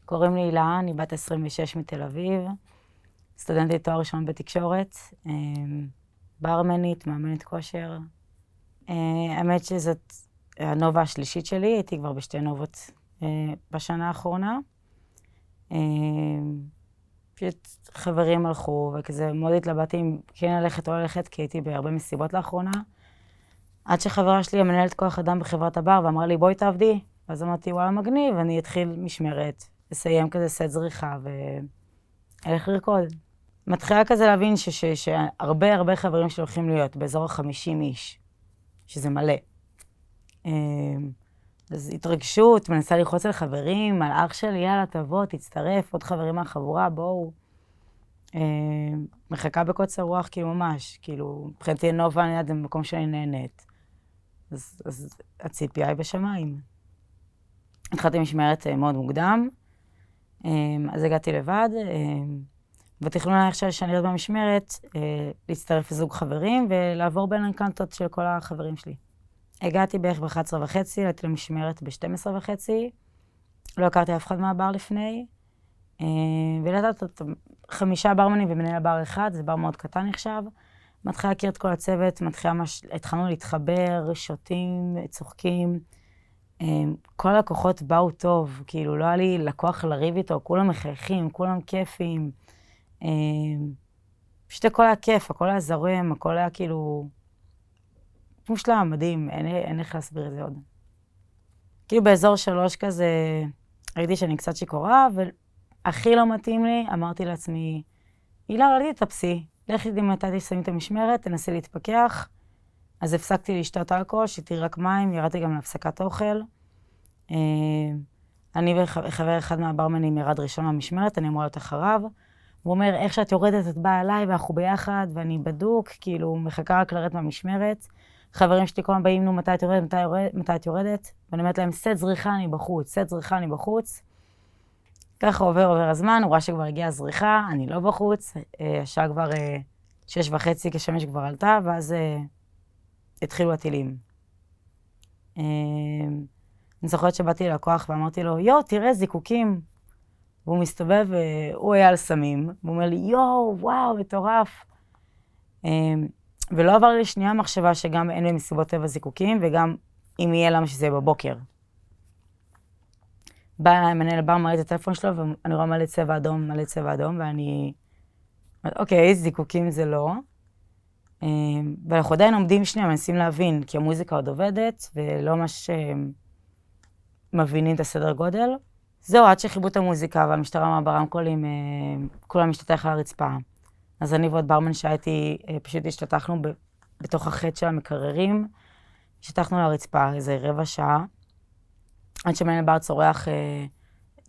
קוראים לי הילה, אני בת 26 מתל אביב, סטודנטית תואר ראשון בתקשורת, ברמנית, מאמנת כושר. האמת שזאת הנובה השלישית שלי, הייתי כבר בשתי נובות בשנה האחרונה. פשוט חברים הלכו, וכזה מאוד התלבטתי אם כן ללכת או לא ללכת, כי הייתי בהרבה מסיבות לאחרונה. עד שחברה שלי, המנהלת כוח אדם בחברת הבר, ואמרה לי, בואי תעבדי. אז אמרתי, וואלה מגניב, אני אתחיל משמרת, לסיים כזה סט זריחה, ואלך לרקוד. מתחילה כזה להבין שהרבה חברים שלי הולכים להיות, באזור ה-50 איש, שזה מלא. אז התרגשות, מנסה ללחוץ על חברים, על אח שלי, יאללה, תבוא, תצטרף, עוד חברים מהחבורה, בואו. מחכה בקוצר רוח, כאילו ממש, כאילו, מבחינתי נובה, אני יודעת, זה במקום שאני נהנית. אז הציפייה היא בשמיים. התחלתי משמרת מאוד מוקדם, אז הגעתי לבד, ותכנון היה עכשיו שאני להיות במשמרת, להצטרף לזוג חברים ולעבור בין הקנטות של כל החברים שלי. הגעתי בערך ב-11:30, הייתי למשמרת ב-12:30, לא הכרתי אף אחד מהבר לפני, ולדעת 5 ברמנים ומנהל בר אחד, זה בר מאוד קטן נחשב. מתחילה להכיר את כל הצוות, התחלנו להתחבר, שותים, צוחקים. כל הלקוחות באו טוב, כאילו לא היה לי לקוח לריב איתו, כולם מחייכים, כולם כיפים. פשוט הכל היה כיף, הכל היה זרם, הכל היה כאילו מושלם, מדהים, אין איך להסביר את זה עוד. כאילו באזור 3 כזה, ראיתי שאני קצת שיכורה, והכי לא מתאים לי, אמרתי לעצמי, הילה, לא תתאפסי, לכי מתי תסיימי את המשמרת, תנסי להתפקח. אז הפסקתי לשתות אלכוהול, שתיתי רק מים, ירדתי גם להפסקת אוכל. אני וחבר אחד מהברמנים ירד ראשון מהמשמרת, אני אמורה להיות אחריו. הוא אומר, איך שאת יורדת, את באה אליי, ואנחנו ביחד, ואני בדוק, כאילו, מחכה רק לרדת מהמשמרת. חברים שלי כל הזמן באים, נו, מתי את יורדת? ואני אומרת להם, סט זריחה, אני בחוץ, סט זריחה, אני בחוץ. ככה עובר הזמן, הוא ראה שכבר הגיעה הזריחה, אני לא בחוץ. השעה כבר 6:30, כשמש כבר עלתה, ואז התחילו הטילים. אני זוכרת שבאתי ללקוח ואמרתי לו, יו, תראה, זיקוקים. והוא מסתובב, הוא היה על סמים, והוא אומר לי, יו, וואו, מטורף. ולא עבר לי שנייה מחשבה שגם אין במסיבות טבע זיקוקים, וגם אם יהיה למה שזה יהיה בבוקר. בא אליי מנהל בר, מראה את הטלפון שלו, ואני רואה מלא צבע אדום, ואני... אוקיי, זיקוקים זה לא. ואנחנו עדיין עומדים שנייה, מנסים להבין, כי המוזיקה עוד עובדת, ולא ממש מבינים את הסדר גודל. זהו, עד שחיבו את המוזיקה, והמשטרה אמרה ברמקולים, כולם משתתח על הרצפה. אז אני ועוד ברמן שהייתי, פשוט השתתחנו בתוך החץ של המקררים, השתתחנו על הרצפה איזה רבע שעה, עד שמנהל בר צורח,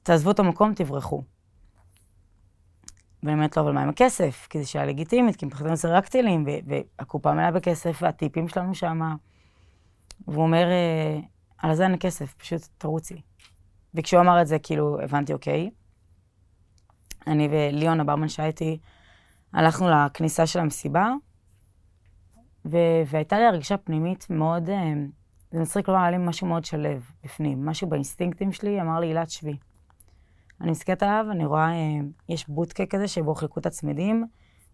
תעזבו את המקום, תברחו. ואני אומרת לו, אבל מה עם הכסף? כי זה שעה לגיטימית, כי מבחינתנו זה רק טילים, והקופה מלאה בכסף, והטיפים שלנו שם. והוא אומר, על זה אין הכסף, פשוט תרוצי. וכשהוא אמר את זה, כאילו, הבנתי, אוקיי. אני וליון, הברמן שהייתי, הלכנו לכניסה של המסיבה, והייתה לי הרגישה פנימית מאוד, זה מצחיק כלומר, היה לי משהו מאוד שלב בפנים, משהו באינסטינקטים שלי, אמר לי, הילת שבי. אני מסתכלת עליו, אני רואה, יש בוטקה כזה שבו חילקו את הצמידים,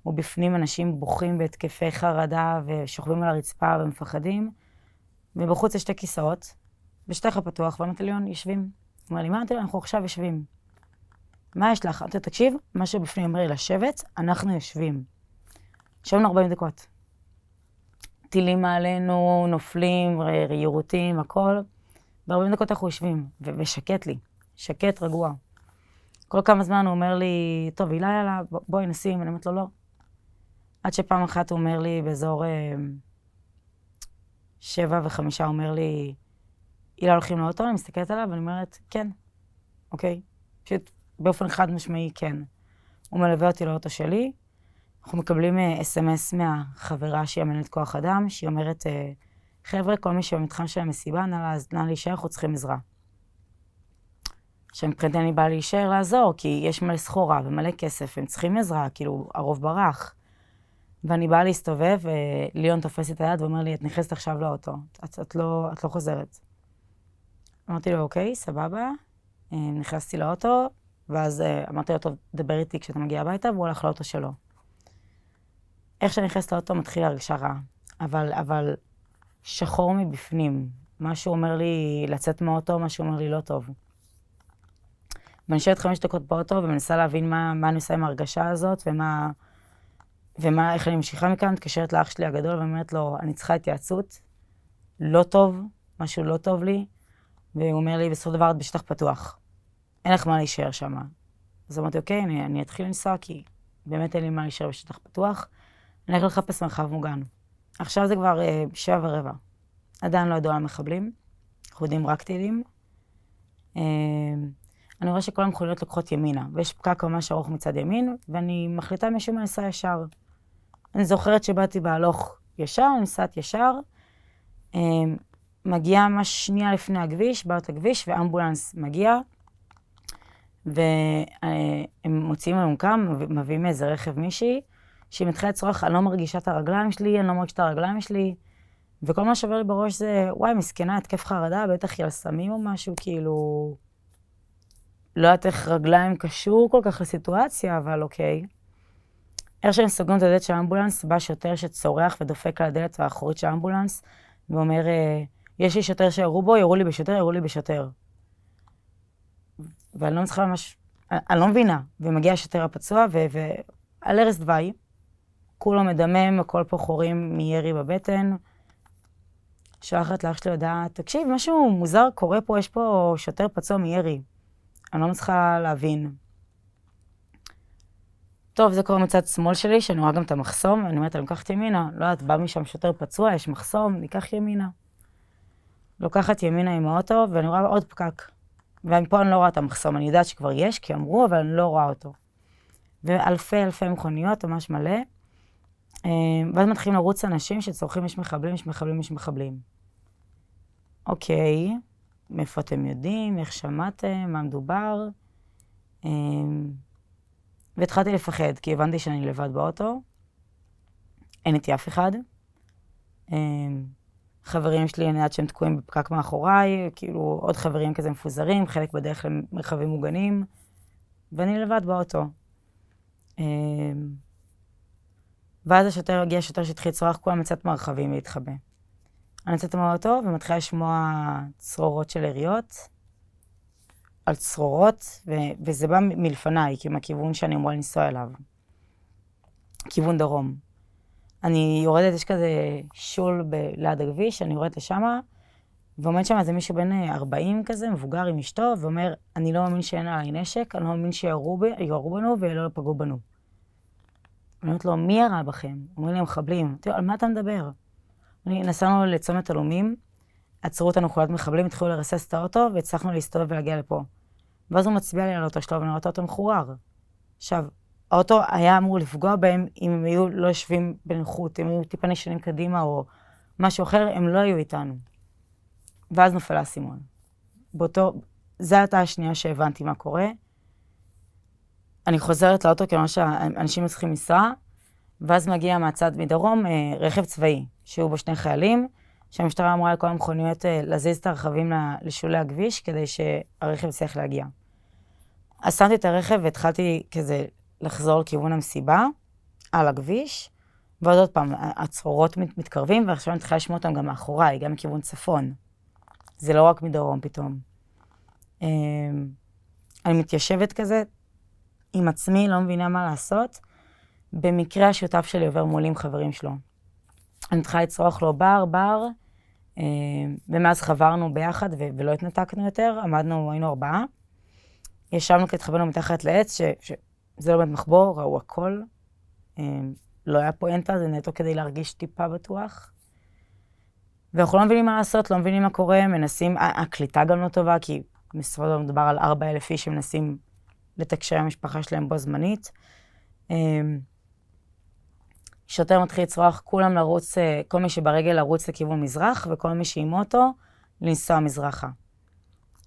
ובפנים אנשים בוכים בהתקפי חרדה ושוכבים על הרצפה ומפחדים, ובחוץ יש 2 כיסאות, ושטח הפתוח, ואמרתי ליון, יושבים. הוא אומר לי, מה אמרתי לו? אנחנו עכשיו יושבים. מה יש לך? אמרתי לו, תקשיב, מה שבפנים אומר לי לשבת, אנחנו יושבים. ישבנו 40 דקות. טילים מעלינו, נופלים, יירוטים, הכל. ב-40 דקות אנחנו יושבים, ושקט לי, שקט, רגוע. כל כמה זמן הוא אומר לי, טוב, הילה, יאללה, בואי נשים, אני אומרת לו, לא. עד שפעם אחת הוא אומר לי, באזור 7:05, הוא אומר לי, הילה הולכים לאוטו, אני מסתכלת עליו, ואני אומרת, כן, אוקיי. פשוט באופן חד משמעי, כן. הוא מלווה אותי לאוטו שלי, אנחנו מקבלים SMS מהחברה שהיא מנהלת כוח אדם, שהיא אומרת, חבר'ה, כל מי שבמתחם של המסיבה, נא להישאר, אנחנו צריכים עזרה. שמבחינתי אני באה להישאר לעזור, כי יש מלא סחורה ומלא כסף, הם צריכים עזרה, כאילו, הרוב ברח. ואני באה להסתובב, וליון תופס את היד ואומר לי, את נכנסת עכשיו לאוטו, את לא חוזרת. אמרתי לו, אוקיי, סבבה. נכנסתי לאוטו, ואז אמרתי לו, טוב, דבר איתי כשאתה מגיע הביתה, והוא הולך לאוטו שלו. איך שאני נכנסת לאוטו מתחיל להרגישה רע, אבל שחור מבפנים. משהו אומר לי לצאת מהאוטו, משהו אומר לי לא טוב. ואני יושבת 5 דקות באוטו ומנסה להבין מה אני עושה עם ההרגשה הזאת, איך אני ממשיכה מכאן, מתקשרת לאח שלי הגדול ואומרת לו, אני צריכה התייעצות, לא טוב, משהו לא טוב לי, והוא אומר לי, בסופו דבר את בשטח פתוח, אין לך מה להישאר שם. אז אמרתי, אוקיי, אני אתחיל לנסוע, כי באמת אין לי מה להישאר בשטח פתוח, אני הולך לחפש מרחב מוגן. עכשיו זה כבר 7:15. עדיין לא ידעו על מחבלים, אנחנו יודעים רק טילים. אני רואה שכל המכוניות לוקחות ימינה, ויש פקק ממש ארוך מצד ימין, ואני מחליטה משהו מה לנסוע ישר. אני זוכרת שבאתי בהלוך ישר, אני נוסעת ישר, מגיעה ממש שנייה לפני הכביש, באות הכביש, ואמבולנס מגיע, והם מוציאים אלונקם, מביאים איזה רכב מישהי, שהיא מתחילה לצרוח, אני לא מרגישה את הרגליים שלי, אני לא מרגישה את הרגליים שלי, וכל מה שעובר לי בראש זה, וואי, מסכנה, התקף חרדה, בטח היא על סמים או משהו, כאילו... לא יודעת איך רגליים קשור כל כך לסיטואציה, אבל אוקיי. איך שהם סוגרים את הדלת של האמבולנס, בא שוטר שצורח ודופק על הדלת האחורית של האמבולנס, ואומר, יש לי שוטר שירו בו, ירו לי בשוטר, ירו לי בשוטר. ואני לא מצליחה ממש, אני לא מבינה. ומגיע השוטר הפצוע, ועל ערש דווי, כולו מדמם, הכל פה חורים מירי בבטן. שולחת לאח שלי הודעה, תקשיב, משהו מוזר קורה פה, יש פה שוטר פצוע מירי. אני לא מצליחה להבין. טוב, זה קורה מצד שמאל שלי, שאני רואה גם את המחסום, אני אומרת, אני לוקחת ימינה. לא יודעת, בא משם שוטר פצוע, יש מחסום, ניקח ימינה. לוקחת ימינה עם האוטו, ואני רואה עוד פקק. ופה אני לא רואה את המחסום, אני יודעת שכבר יש, כי אמרו, אבל אני לא רואה אותו. ואלפי מכוניות, ממש מלא. ואז מתחילים לרוץ אנשים שצורכים, יש מחבלים, יש מחבלים, יש מחבלים. אוקיי. מאיפה אתם יודעים, איך שמעתם, מה מדובר. והתחלתי לפחד, כי הבנתי שאני לבד באוטו. אין איתי אף אחד. חברים שלי, אני יודעת שהם תקועים בפקק מאחוריי, כאילו עוד חברים כזה מפוזרים, חלק בדרך למרחבים מוגנים, ואני לבד באוטו. ואז הגיע השוטר שהתחיל לצרוח, כולם יצאת מהרכבים להתחבא. אני יוצאת מהאוטו ומתחילה לשמוע צרורות של יריות, על צרורות, וזה בא מלפניי, כי מהכיוון שאני אמורה לנסוע אליו. כיוון דרום. אני יורדת, יש כזה שול ליד הכביש, אני יורדת לשמה, ועומד שם איזה מישהו בן 40 כזה, מבוגר עם אשתו, ואומר, אני לא מאמין שאין עליי נשק, אני לא מאמין שירו בנו ולא פגעו בנו. אני אומרת לו, מי ירה בכם? אומרים לי, הם מחבלים. תראו, על מה אתה מדבר? נסענו לצומת אלומים, עצרו אותנו חולת מחבלים, התחילו לרסס את האוטו, והצלחנו להסתובב ולהגיע לפה. ואז הוא מצביע לי על האוטו שלו, ואני רואה את האוטו מחורר. עכשיו, האוטו היה אמור לפגוע בהם, אם הם היו לא יושבים בנוחות, אם היו טיפה נשנים קדימה או משהו אחר, הם לא היו איתנו. ואז נופל האסימון. זו הייתה השנייה שהבנתי מה קורה. אני חוזרת לאוטו, כי ממש אנשים צריכים משרה, ואז מגיע מהצד מדרום רכב צבאי, שהיו בו 2 חיילים, שהמשטרה אמרה לכל המכוניות להזיז את הרכבים לשולי הכביש, כדי שהרכב יצליח להגיע. אז שמתי את הרכב והתחלתי כזה לחזור לכיוון המסיבה, על הכביש, ועוד עוד פעם, הצרורות מתקרבים, ועכשיו אני התחילה לשמוע אותם גם מאחוריי, גם מכיוון צפון. זה לא רק מדרום פתאום. אני מתיישבת כזה עם עצמי, לא מבינה מה לעשות. במקרה השותף שלי עובר מולי עם חברים שלו. אני התחילה לצרוח לו בר, ומאז חברנו ביחד ולא התנתקנו יותר, היינו 4. ישבנו כתחבנו מתחת לעץ, שזה לא באמת מחבור, ראו הכל. לא היה פואנטה, זה נטו כדי להרגיש טיפה בטוח. ואנחנו לא מבינים מה לעשות, לא מבינים מה קורה, מנסים, הקליטה גם לא טובה, כי בסופו של דבר מדובר על 4,000 איש שמנסים לתקשר עם המשפחה שלהם בו זמנית. שוטר מתחיל לצרוח, כולם לרוץ, כל מי שברגל לרוץ לכיוון מזרח, וכל מי שעם אוטו לנסוע מזרחה.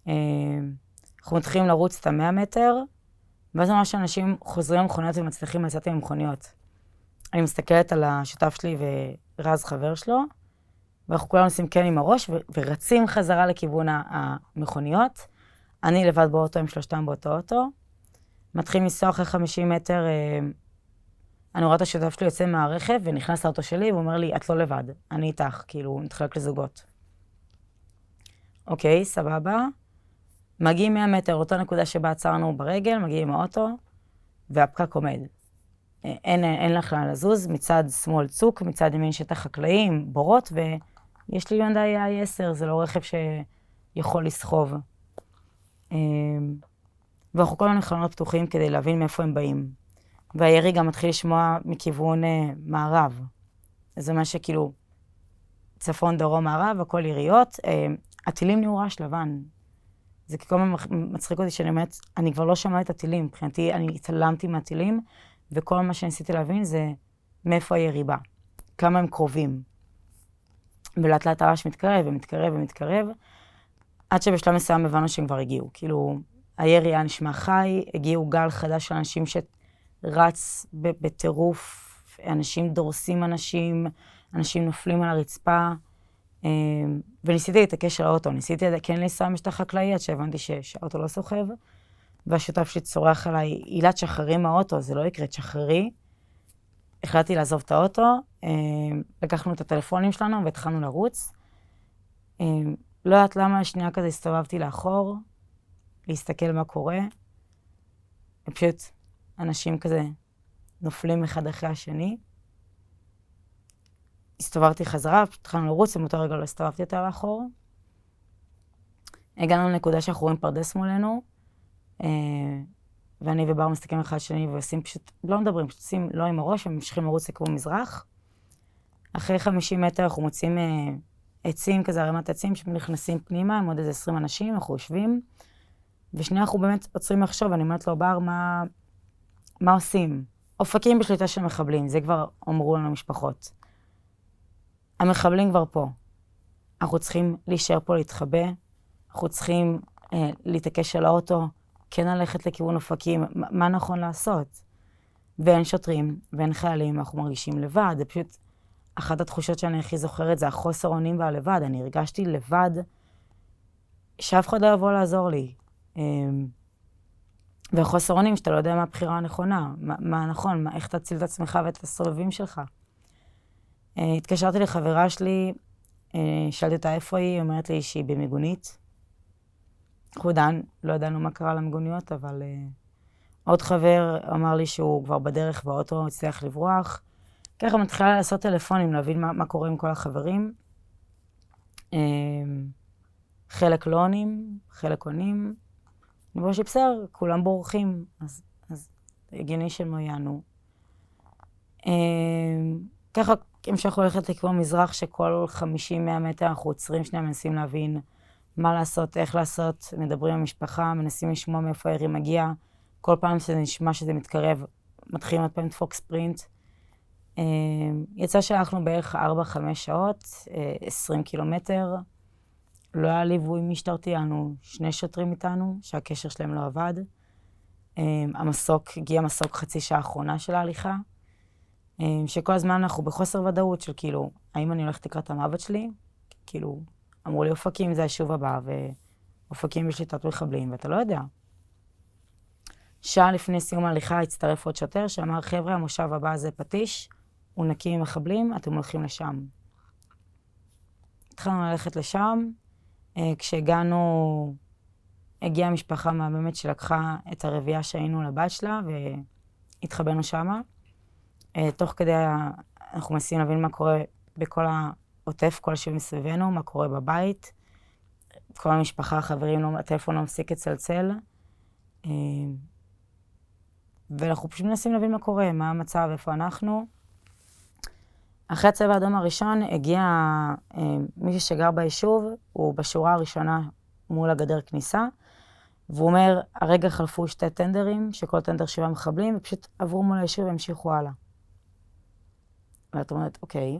אנחנו מתחילים לרוץ את 100 מטר, ואז ממש אנשים חוזרים למכוניות ומצליחים לצאת עם מכוניות. אני מסתכלת על השותף שלי ורז חבר שלו, ואנחנו כולם עושים כן עם הראש, ורצים חזרה לכיוון המכוניות. אני לבד באוטו עם 3 באותו אוטו. מתחיל לנסוע אחרי 50 מטר, אני רואה את השותף שלי יוצא מהרכב ונכנס לאוטו שלי, והוא אומר לי, את לא לבד, אני איתך, כאילו, נתחלק לזוגות. אוקיי, סבבה. מגיעים 100 מטר, אותה נקודה שבה עצרנו ברגל, מגיעים עם האוטו, והפקק עומד. אין לך לאן לזוז, מצד שמאל צוק, מצד ימין שטח חקלאים, בורות, ויש לי יונדאי i10, זה לא רכב שיכול לסחוב. ואנחנו כל מיני חלונות פתוחים כדי להבין מאיפה הם באים. והירי גם מתחיל לשמוע מכיוון מערב. זה מה שכאילו, צפון, דרום, מערב, הכל יריות. הטילים נהיו רעש לבן. זה כל הזמן מצחיק אותי שאני אומרת, אני כבר לא שמעה את הטילים. מבחינתי, אני התעלמתי מהטילים, וכל מה שניסיתי להבין זה מאיפה הירי בא. כמה הם קרובים. ולאט לאט הרעש מתקרב ומתקרב ומתקרב, עד שבשלב מסוים הבנו שהם כבר הגיעו. כאילו, הירי היה נשמע חי, הגיעו גל חדש של אנשים שרץ בטירוף, אנשים דורסים אנשים נופלים על הרצפה, וניסיתי להתעקש על האוטו, ניסיתי כן לנסוע משטח חקלאי, עד שהבנתי שהאוטו לא סוחב, והשותף שלי צורח עליי, אילת שחררי מהאוטו, זה לא יקרה, תשחררי. החלטתי לעזוב את האוטו, לקחנו את הטלפונים שלנו והתחלנו לרוץ. לא יודעת למה, שנייה כזה הסתובבתי לאחור, להסתכל מה קורה. פשוט אנשים כזה נופלים אחד אחרי השני. הסתובבתי חזרה, התחלנו לרוץ, ומאותו רגע לא הסתובבתי יותר לאחור. הגענו לנקודה שאנחנו רואים פרדס מולנו, ואני ובר מסתכלים אחד שני ועושים פשוט, לא מדברים, פשוט עושים לא עם הראש, וממשיכים לרוץ לכיוון מזרח. אחרי 50 מטר אנחנו מוצאים עצים, כזה ערימת עצים שנכנסים פנימה, עם עוד איזה 20 אנשים, אנחנו יושבים, ושנייה אנחנו באמת עוצרים לחשוב, אני אומרת לו, בר, מה עושים? אופקים בשליטה של מחבלים, זה כבר אמרו לנו משפחות. המחבלים כבר פה. אנחנו צריכים להישאר פה להתחבא, אנחנו צריכים להתעקש על האוטו, כן ללכת לכיוון אופקים, מה נכון לעשות? ואין שוטרים, ואין חיילים, אנחנו מרגישים לבד, זה פשוט, אחת התחושות שאני הכי זוכרת זה החוסר אונים והלבד, אני הרגשתי לבד, שאף אחד לא יבוא לעזור לי. והחוסר אונים שאתה לא יודע מה הבחירה הנכונה, מה נכון, איך תציל את עצמך ואת הסובבים שלך. התקשרתי לחברה שלי, שאלתי אותה איפה היא אומרת לי שהיא במיגונית. אנחנו לא ידענו מה קרה למיגוניות, אבל עוד חבר אמר לי שהוא כבר בדרך באוטו, הצליח לברוח. ככה מתחילה לעשות טלפונים, להבין מה קורה עם כל החברים. חלק לא עונים, חלק עונים. אני בואו שבסדר, כולם בורחים, אז הגיוני שהם לא יענו. ככה המשכנו ללכת לכיוון מזרח, שכל 50-100 מטר אנחנו עוצרים שנייה, מנסים להבין מה לעשות, איך לעשות, מדברים עם המשפחה, מנסים לשמוע מאיפה הירי מגיע. כל פעם שזה נשמע שזה מתקרב, מתחילים עוד פעם לדפוק ספרינט. יצא שהלכנו בערך 4-5 שעות, 20 קילומטר. לא היה ליווי משטרתי, היינו 2 שוטרים איתנו, שהקשר שלהם לא עבד. הגיע מסוק חצי שעה האחרונה של ההליכה, שכל הזמן אנחנו בחוסר ודאות של כאילו, האם אני הולכת לקראת המוות שלי? כאילו, אמרו לי, אופקים זה היישוב הבא, ואופקים בשליטת מחבלים, ואתה לא יודע. שעה לפני סיום ההליכה הצטרף עוד שוטר שאמר, חבר'ה, המושב הבא זה פטיש, הוא נקי עם מחבלים, אתם הולכים לשם. התחלנו ללכת לשם, כשהגענו, הגיעה משפחה מהממת שלקחה את הרבייה שהיינו לבת שלה, והתחבאנו שמה. תוך כדי, אנחנו מנסים להבין מה קורה בכל העוטף, כל השבים מסביבנו, מה קורה בבית. כל המשפחה, החברים, הטלפון לא מפסיק לצלצל. ואנחנו פשוט מנסים להבין מה קורה, מה המצב, איפה אנחנו. אחרי הצבע האדום הראשון הגיע מישהו שגר ביישוב, הוא בשורה הראשונה מול הגדר כניסה, והוא אומר, הרגע חלפו 2 טנדרים, שכל טנדר 7 מחבלים, ופשוט עברו מול היישוב והמשיכו הלאה. ואת אומרת, אוקיי,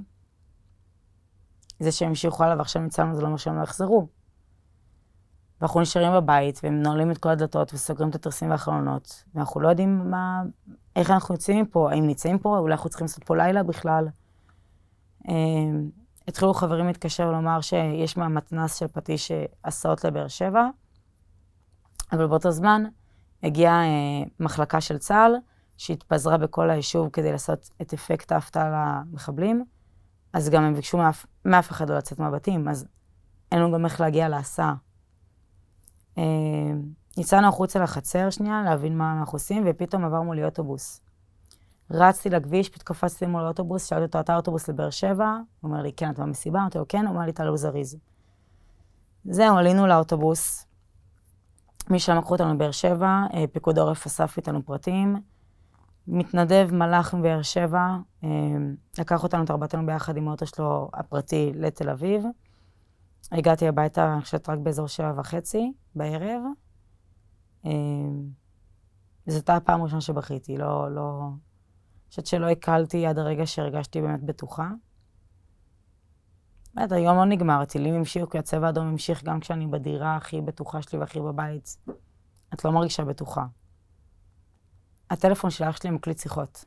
זה שהם המשיכו הלאה ועכשיו נצאנו, זה לא אומר שהם לא יחזרו. ואנחנו נשארים בבית, והם נועלים את כל הדלתות וסוגרים את התרסים והחלונות, ואנחנו לא יודעים איך אנחנו יוצאים מפה, האם נצאים פה, אולי אנחנו צריכים לעשות פה לילה בכלל. התחילו חברים להתקשר ולומר שיש מהמתנ"ס של פטיש הסעות לבאר שבע, אבל באותו זמן הגיעה מחלקה של צה"ל, שהתפזרה בכל היישוב כדי לעשות את אפקט ההפתעה למחבלים, אז גם הם ביקשו מאף אחד לא לצאת מהבתים, אז אין לנו גם איך להגיע להסעה. יצאנו החוצה לחצר שנייה, להבין מה אנחנו עושים, ופתאום עבר מולי אוטובוס. רצתי לכביש, פתאום קפצתי מול האוטובוס, שאלתי אותו, אתה אוטובוס לבאר שבע? הוא אומר לי, כן, אתה במסיבה? אמרתי לו, כן, הוא אומר לי, תעלו זריז. זהו, עלינו לאוטובוס. משם לקחו אותנו לבאר שבע, פיקוד העורף אסף איתנו פרטים. מתנדב מלאך מבאר שבע, לקח אותנו את ארבעתנו ביחד עם האוטו שלו הפרטי לתל אביב. הגעתי הביתה, אני חושבת, רק באזור 7:30 בערב. זו הייתה הפעם הראשונה שבכיתי, אני חושבת שלא הקלתי עד הרגע שהרגשתי באמת בטוחה. באמת, היום לא נגמר, הטילים המשיכו, כי הצבע האדום המשיך גם כשאני בדירה הכי בטוחה שלי והכי בבית. את לא מרגישה בטוחה. הטלפון של אח שלי מקליט שיחות.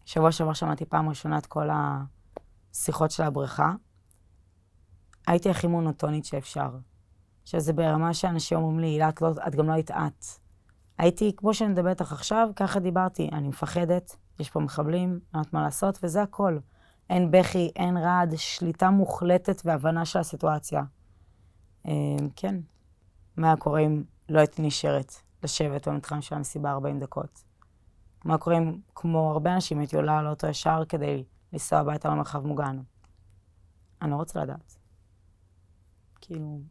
שבוע שעבר שמעתי פעם ראשונה את כל השיחות של הבריכה. הייתי הכי מונוטונית שאפשר. שזה ברמה שאנשים אומרים לי, הילה, את גם לא היית את. הייתי, כמו שאני מדברת לך עכשיו, ככה דיברתי. אני מפחדת, יש פה מחבלים, אני לא יודעת מה לעשות, וזה הכל. אין בכי, אין רעד, שליטה מוחלטת והבנה של הסיטואציה. כן. מה קורה אם לא הייתי נשארת לשבת במתחם של המסיבה 40 דקות? מה קורה אם, כמו הרבה אנשים, הייתי עולה על אוטו ישר כדי לנסוע הביתה למרחב מוגן? אני לא רוצה לדעת. כאילו,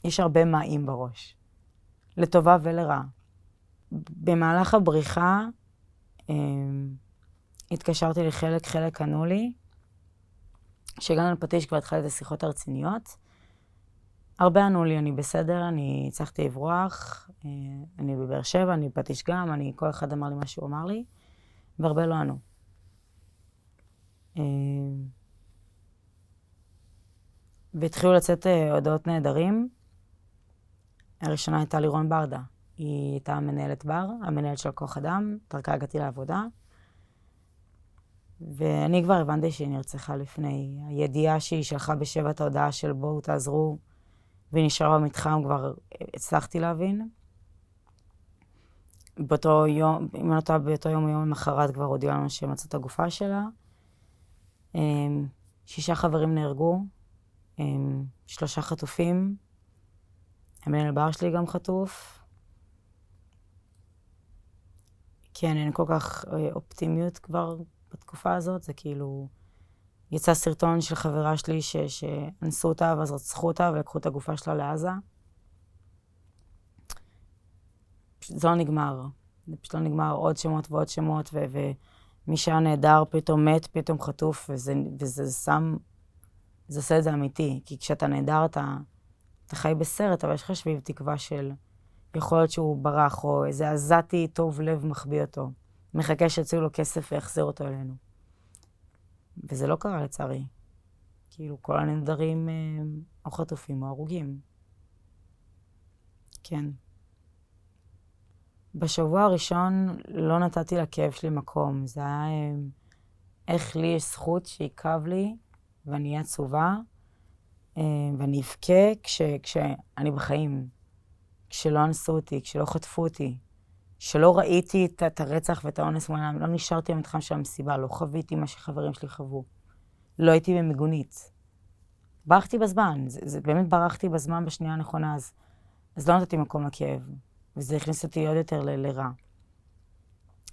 יש הרבה מים בראש. לטובה ולרע. במהלך הבריחה, התקשרתי חלק ענו לי, שהגענו לפטיש כבר התחלתי את השיחות הרציניות. הרבה ענו לי, אני בסדר, אני הצלחתי לברוח, אני בבאר שבע, אני בפטיש גם, כל אחד אמר לי מה שהוא אמר לי, והרבה לא ענו. והתחילו לצאת הודעות נהדרים. הראשונה הייתה לירון ברדה. היא הייתה מנהלת בר, המנהלת של כוח אדם, דרכה הגעתי לעבודה. ואני כבר הבנתי שהיא נרצחה לפני. הידיעה שהיא שלחה בשבע את ההודעה של בואו תעזרו, והיא נשארה במתחם, כבר הצלחתי להבין. באותו יום, אם אני לא טועה, באותו יום למחרת כבר הודיעו לנו שמצאו את הגופה שלה. 6 חברים נהרגו, 3 חטופים. המנהל בר שלי גם חטוף. כן, אין כל כך אופטימיות כבר בתקופה הזאת. זה כאילו, יצא סרטון של חברה שלי שאנסו אותה ואז רצחו אותה ולקחו את הגופה שלה לעזה. זה לא נגמר. זה פשוט לא נגמר, עוד שמות ועוד שמות, ומי שהיה נהדר פתאום מת, פתאום חטוף, וזה שם, זה עושה את זה אמיתי. כי כשאתה נהדר אתה חי בסרט, אבל יש לך שביב תקווה של יכול להיות שהוא ברח, או איזה עזתי טוב לב מחביא אותו. מחכה שיציעו לו כסף ויחזיר אותו אלינו. וזה לא קרה לצערי. כאילו כל הנהדרים או חטופים או הרוגים. כן. בשבוע הראשון לא נתתי לכאב שלי מקום. זה היה איך לי יש זכות שיקב לי ואני אהיה עצובה ואני אבכה כשאני בחיים. כשלא אנסו אותי, כשלא חטפו אותי, שלא ראיתי את הרצח ואת האונס מולם, לא נשארתי במתחם של המסיבה, לא חוויתי מה שחברים שלי חוו. לא הייתי במיגונית. ברחתי בזמן, זה באמת ברחתי בזמן בשנייה הנכונה, אז לא נתתי מקום לכאב, וזה הכניס אותי עוד יותר לרע.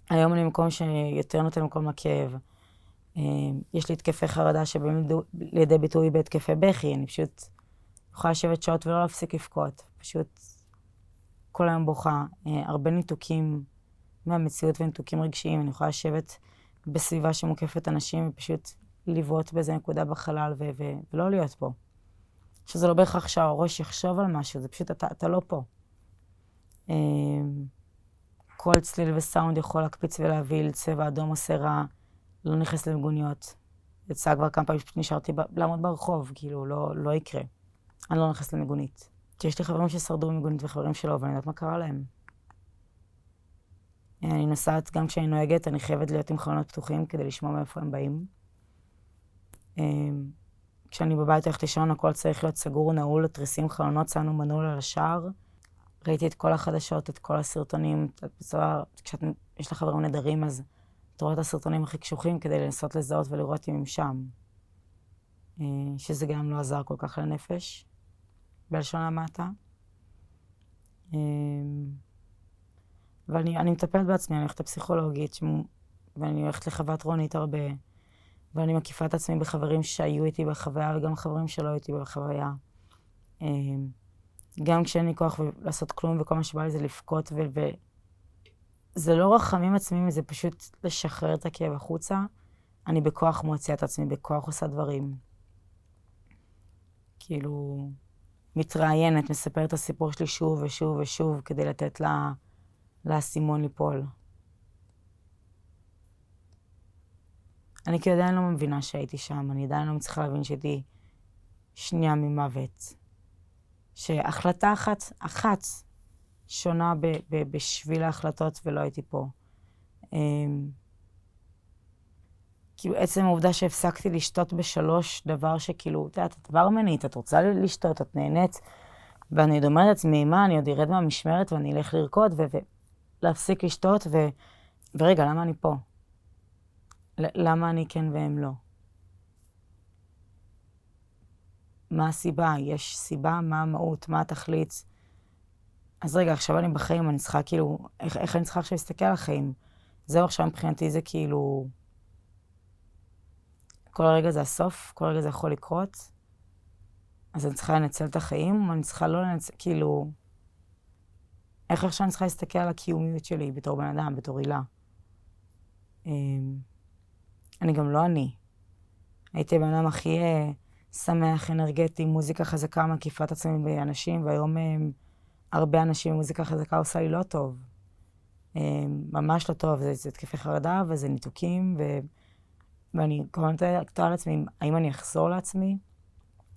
היום אני במקום שיותר נותן מקום לכאב. יש לי התקפי חרדה שבאים לידי ביטוי בהתקפי בכי, אני פשוט יכולה לשבת שעות ולא להפסיק לבכות, פשוט כל היום בוכה, הרבה ניתוקים מהמציאות וניתוקים רגשיים. אני יכולה לשבת בסביבה שמוקפת אנשים ופשוט לבעוט באיזה נקודה בחלל ולא להיות פה. שזה לא בהכרח שהראש יחשוב על משהו, זה פשוט אתה לא פה. כל צליל וסאונד יכול להקפיץ ולהביא צבע אדום עושה רע, לא נכנס למיגוניות. יצא כבר כמה פעמים שפשוט נשארתי לעמוד ברחוב, כאילו לא יקרה. אני לא נכנס למיגונית. יש לי חברים ששרדו במיגונית וחברים שלא, ואני יודעת מה קרה להם. אני נוסעת, גם כשאני נוהגת, אני חייבת להיות עם חלונות פתוחים כדי לשמוע מאיפה הם באים. כשאני בבית הולכת לישון, הכל צריך להיות סגור, נעול, תריסים, חלונות, שמנו מנעול על השער. ראיתי את כל החדשות, את כל הסרטונים, כשיש לך חברים נדרים, אז אתה רואה את הסרטונים הכי קשוחים כדי לנסות לזהות ולראות אם הם שם. שזה גם לא עזר כל כך לנפש, בלשון המעטה. ואני מטפלת בעצמי, אני הולכת לפסיכולוגית, ואני הולכת לחוות רונית הרבה, ואני מקיפה את עצמי בחברים שהיו איתי בחוויה, וגם חברים שלא איתי בחוויה. גם כשאין לי כוח לעשות כלום, וכל מה שבא לי זה לבכות, זה לא רחמים עצמיים, זה פשוט לשחרר את הכאב החוצה. אני בכוח מוציאה את עצמי, בכוח עושה דברים. כאילו, מתראיינת, מספרת את הסיפור שלי שוב ושוב ושוב, כדי לתת לאסימון ליפול. אני כאילו עדיין לא מבינה שהייתי שם, אני עדיין לא מצליחה להבין שהייתי שנייה ממוות. שהחלטה אחת שונה בשביל ההחלטות ולא הייתי פה. כאילו עצם העובדה שהפסקתי לשתות בשלוש, דבר שכאילו, את ברמנית, את רוצה לשתות, את נהנית, ואני דומרת לעצמי, מה, אני עוד ירד מהמשמרת ואני אלך לרקוד ולהפסיק לשתות, ורגע, למה אני פה? למה אני כן והם לא? מה הסיבה? יש סיבה? מה המהות? מה התכלית? אז רגע, עכשיו אני בחיים, אני צריכה כאילו, איך אני צריכה עכשיו להסתכל על החיים? זהו עכשיו מבחינתי זה כאילו, כל רגע זה הסוף, כל רגע זה יכול לקרות, אז אני צריכה לנצל את החיים, או אני צריכה לא לנצל, כאילו, איך עכשיו אני צריכה להסתכל על הקיומיות שלי בתור בן אדם, בתור הילה? אני גם לא אני. הייתי בן אדם הכי שמח, אנרגטי, מוזיקה חזקה, מקיפה את עצמי באנשים, והיום הרבה אנשים מוזיקה חזקה עושה לי לא טוב. ממש לא טוב, זה תקפי חרדה וזה ניתוקים, ואני כמובן תראה על עצמי, האם אני אחזור לעצמי?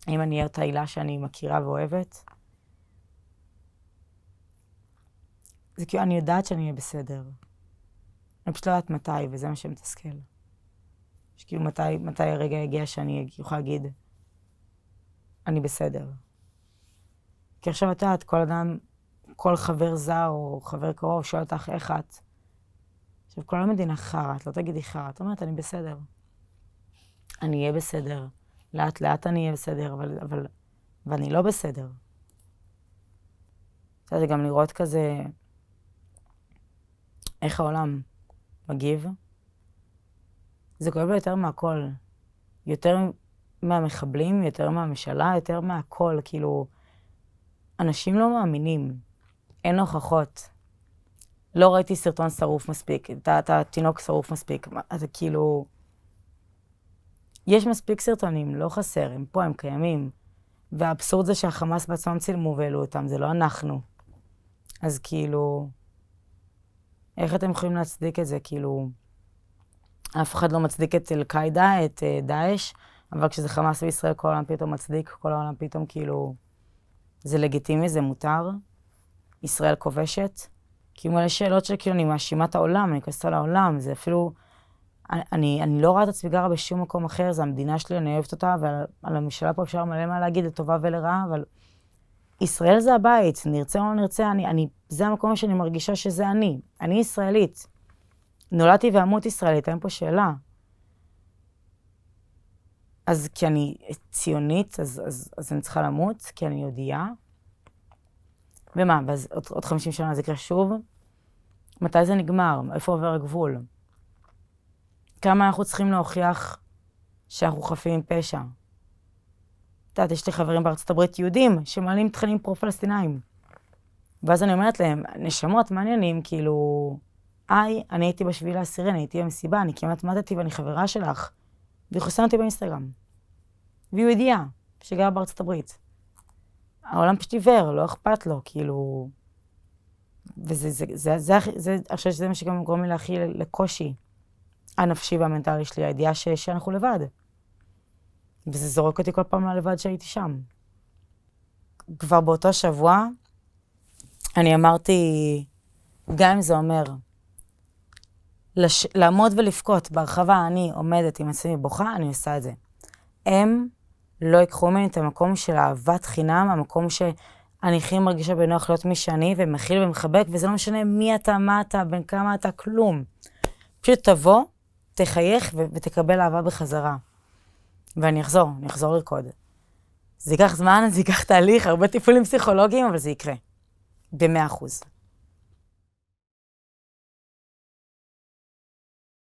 האם אני אהיה את ההילה שאני מכירה ואוהבת? זה כאילו, אני יודעת שאני אהיה בסדר. אני פשוט לא יודעת מתי, וזה מה שמתסכל. שכאילו מתי הרגע יגיע שאני אוכל להגיד, אני בסדר. כי עכשיו את יודעת, כל אדם, כל חבר זר או חבר קרוב שואל אותך איך את. עכשיו, כל המדינה חרא, את לא תגידי חרא, את אומרת, אני בסדר. אני אהיה בסדר. לאט לאט אני אהיה בסדר, ואני לא בסדר. זה גם לראות כזה, איך העולם מגיב. זה כואב לו יותר מהכל. יותר מהמחבלים, יותר מהמשלה, יותר מהכל. כאילו, אנשים לא מאמינים. אין הוכחות. לא ראיתי סרטון שרוף מספיק. אתה תינוק שרוף מספיק. אז כאילו, יש מספיק סרטונים, לא חסר. הם פה, הם קיימים. והאבסורד זה שהחמאס בעצמם צילמו והעלו אותם. זה לא אנחנו. אז כאילו, איך אתם יכולים להצדיק את זה? כאילו, אף אחד לא מצדיק את אל-קאידה, את דאעש, אבל כשזה חמאס בישראל, כל העולם פתאום מצדיק, כל העולם פתאום כאילו, זה לגיטימי, זה מותר. ישראל כובשת. כאילו, אלה שאלות שכאילו אני מאשימה את העולם, אני כועסת על העולם, זה אפילו, אני לא רואה את עצמי גרה בשום מקום אחר, זה המדינה שלי, אני אוהבת אותה, ועל הממשלה פה אפשר מלא מה להגיד, לטובה ולרעה, אבל ישראל זה הבית, נרצה או לא נרצה, זה המקום שאני מרגישה שזה אני ישראלית. נולדתי ואמות ישראלית, אין פה שאלה. אז כי אני ציונית, אז אני צריכה למות, כי אני יהודייה. ומה, ואז עוד 50 שנה זה יקרה שוב? מתי זה נגמר? איפה עובר הגבול? כמה אנחנו צריכים להוכיח שאנחנו חפים מפשע? את יודעת, יש לי חברים בארצות הברית יהודים שמעלים תכנים פרו-פלסטינאים. ואז אני אומרת להם, נשמות מעניינים, כאילו, אני הייתי בשביל העשירי, אני הייתי במסיבה, אני כמעט מתתי ואני חברה שלך. והיא חוסמת אותי באינסטגרם. והיא יהודייה, שגרה בארצות הברית. העולם פשוט עיוור, לא אכפת לו, כאילו... אני חושבת שזה מה שגם גורם לי להכיל לקושי הנפשי והמנטלי שלי, הידיעה שאנחנו לבד. וזה זורק אותי כל פעם ללבד שהייתי שם. כבר באותו שבוע, אני אמרתי, גם אם זה אומר, לעמוד ולבכות בהרחבה, אני עומדת עם עצמי בוכה, אני עושה את זה. הם לא יקחו ממני את המקום של אהבת חינם, המקום אני הכי מרגישה בנוח להיות מי שאני, ומכיל ומחבק, וזה לא משנה מי אתה, מה אתה, בין כמה אתה, כלום. פשוט תבוא, תחייך ותקבל אהבה בחזרה. ואני אחזור לרקוד. זה ייקח זמן, זה ייקח תהליך, הרבה טיפולים פסיכולוגיים, אבל זה יקרה. ב100%.